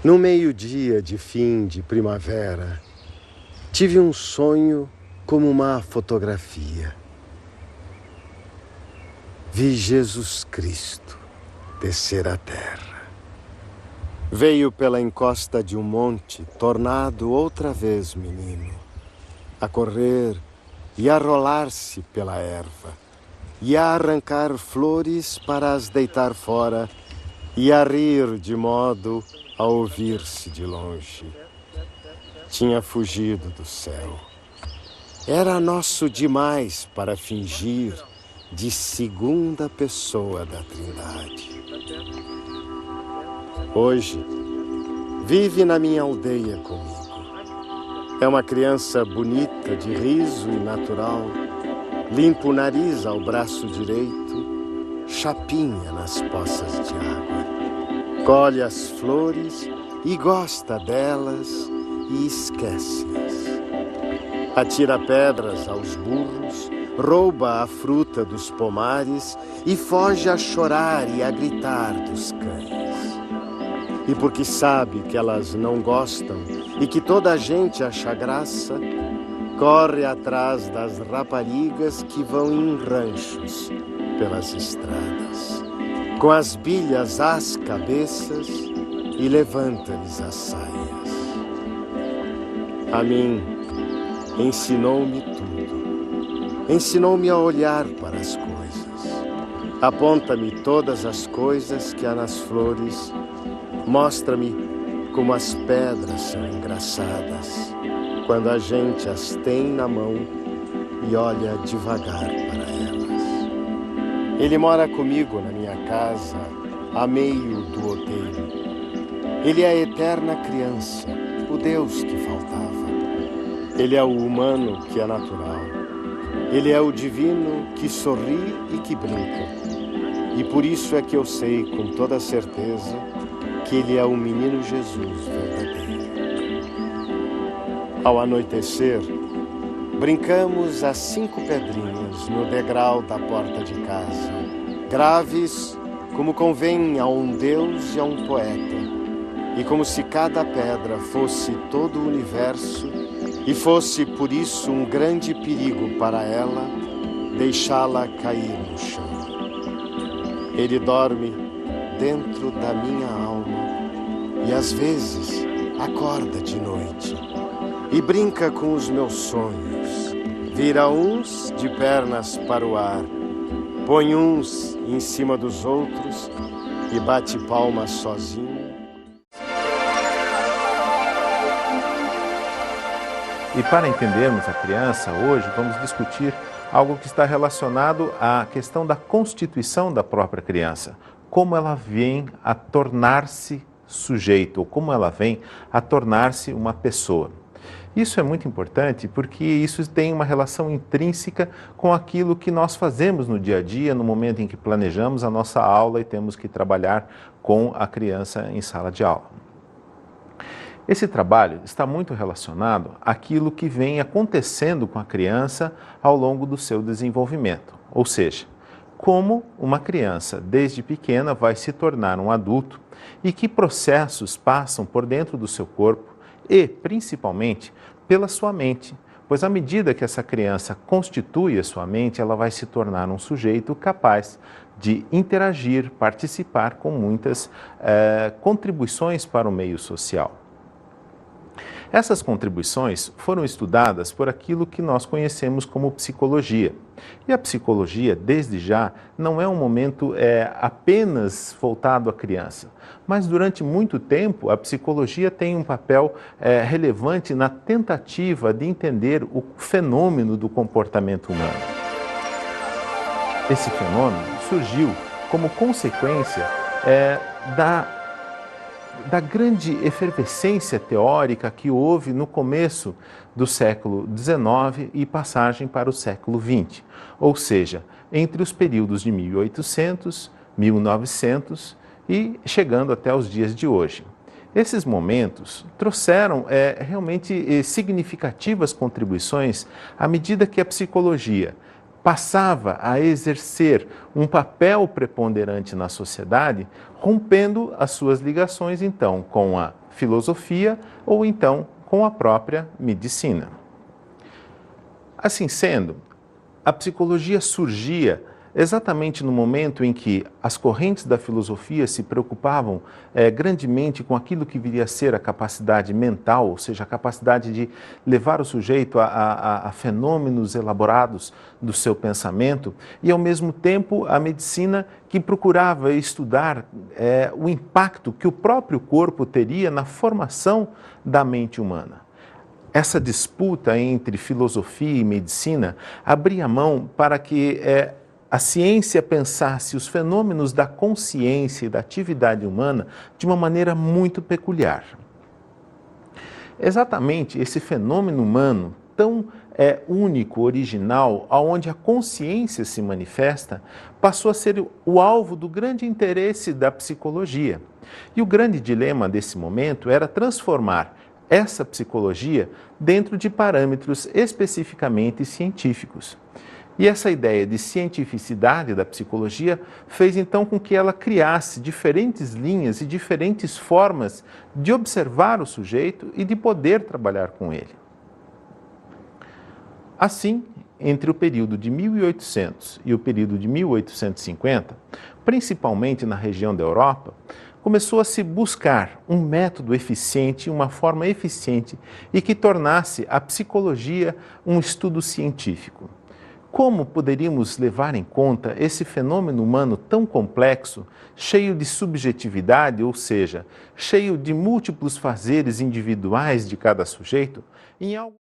No meio-dia de fim de primavera, tive um sonho como uma fotografia. Vi Jesus Cristo descer à terra. Veio pela encosta de um monte, tornado outra vez menino, a correr e a rolar-se pela erva, e a arrancar flores para as deitar fora, e a rir de modo a ouvir-se de longe. Tinha fugido do céu. Era nosso demais para fingir de segunda pessoa da Trindade. Hoje, vive na minha aldeia comigo. É uma criança bonita, de riso e natural, limpa o nariz ao braço direito, chapinha nas poças de água. Colhe as flores e gosta delas e esquece-as. Atira pedras aos burros, rouba a fruta dos pomares e foge a chorar e a gritar dos cães. E porque sabe que elas não gostam e que toda a gente acha graça, corre atrás das raparigas que vão em ranchos pelas estradas, com as bilhas às cabeças e levanta-lhes as saias. A mim, ensinou-me tudo. Ensinou-me a olhar para as coisas. Aponta-me todas as coisas que há nas flores. Mostra-me como as pedras são engraçadas quando a gente as tem na mão e olha devagar para elas. Ele mora comigo na minha casa, a meio do outeiro. Ele é a eterna criança, o Deus que faltava. Ele é o humano que é natural. Ele é o divino que sorri e que brinca. E por isso é que eu sei com toda certeza que ele é o menino Jesus verdadeiro. Ao anoitecer, brincamos às 5 pedrinhas no degrau da porta de casa, graves como convém a um Deus e a um poeta, e como se cada pedra fosse todo o universo e fosse por isso um grande perigo para ela deixá-la cair no chão. Ele dorme dentro da minha alma e às vezes acorda de noite e brinca com os meus sonhos. Vira uns de pernas para o ar, põe uns em cima dos outros e bate palmas sozinho. E para entendermos a criança, hoje vamos discutir algo que está relacionado à questão da constituição da própria criança. Como ela vem a tornar-se sujeito, ou como ela vem a tornar-se uma pessoa. Isso é muito importante porque isso tem uma relação intrínseca com aquilo que nós fazemos no dia a dia, no momento em que planejamos a nossa aula e temos que trabalhar com a criança em sala de aula. Esse trabalho está muito relacionado àquilo que vem acontecendo com a criança ao longo do seu desenvolvimento, ou seja, como uma criança desde pequena vai se tornar um adulto e que processos passam por dentro do seu corpo e, principalmente, pela sua mente, pois à medida que essa criança constitui a sua mente, ela vai se tornar um sujeito capaz de interagir, participar com muitas contribuições para o meio social. Essas contribuições foram estudadas por aquilo que nós conhecemos como psicologia. E a psicologia, desde já, não é um momento apenas voltado à criança, mas durante muito tempo a psicologia tem um papel relevante na tentativa de entender o fenômeno do comportamento humano. Esse fenômeno surgiu como consequência da grande efervescência teórica que houve no começo do século XIX e passagem para o século XX, ou seja, entre os períodos de 1800, 1900 e chegando até os dias de hoje. Esses momentos trouxeram realmente significativas contribuições à medida que a psicologia passava a exercer um papel preponderante na sociedade, rompendo as suas ligações, então, com a filosofia ou então com a própria medicina. Assim sendo, a psicologia surgia exatamente no momento em que as correntes da filosofia se preocupavam grandemente com aquilo que viria a ser a capacidade mental, ou seja, a capacidade de levar o sujeito a fenômenos elaborados do seu pensamento, e ao mesmo tempo a medicina que procurava estudar o impacto que o próprio corpo teria na formação da mente humana. Essa disputa entre filosofia e medicina abria mão para que a ciência pensasse os fenômenos da consciência e da atividade humana de uma maneira muito peculiar. Exatamente esse fenômeno humano tão único, original, onde a consciência se manifesta, passou a ser o alvo do grande interesse da psicologia. E o grande dilema desse momento era transformar essa psicologia dentro de parâmetros especificamente científicos. E essa ideia de cientificidade da psicologia fez então com que ela criasse diferentes linhas e diferentes formas de observar o sujeito e de poder trabalhar com ele. Assim, entre o período de 1800 e o período de 1850, principalmente na região da Europa, começou a se buscar um método eficiente, uma forma eficiente e que tornasse a psicologia um estudo científico. Como poderíamos levar em conta esse fenômeno humano tão complexo, cheio de subjetividade, ou seja, cheio de múltiplos fazeres individuais de cada sujeito, em algo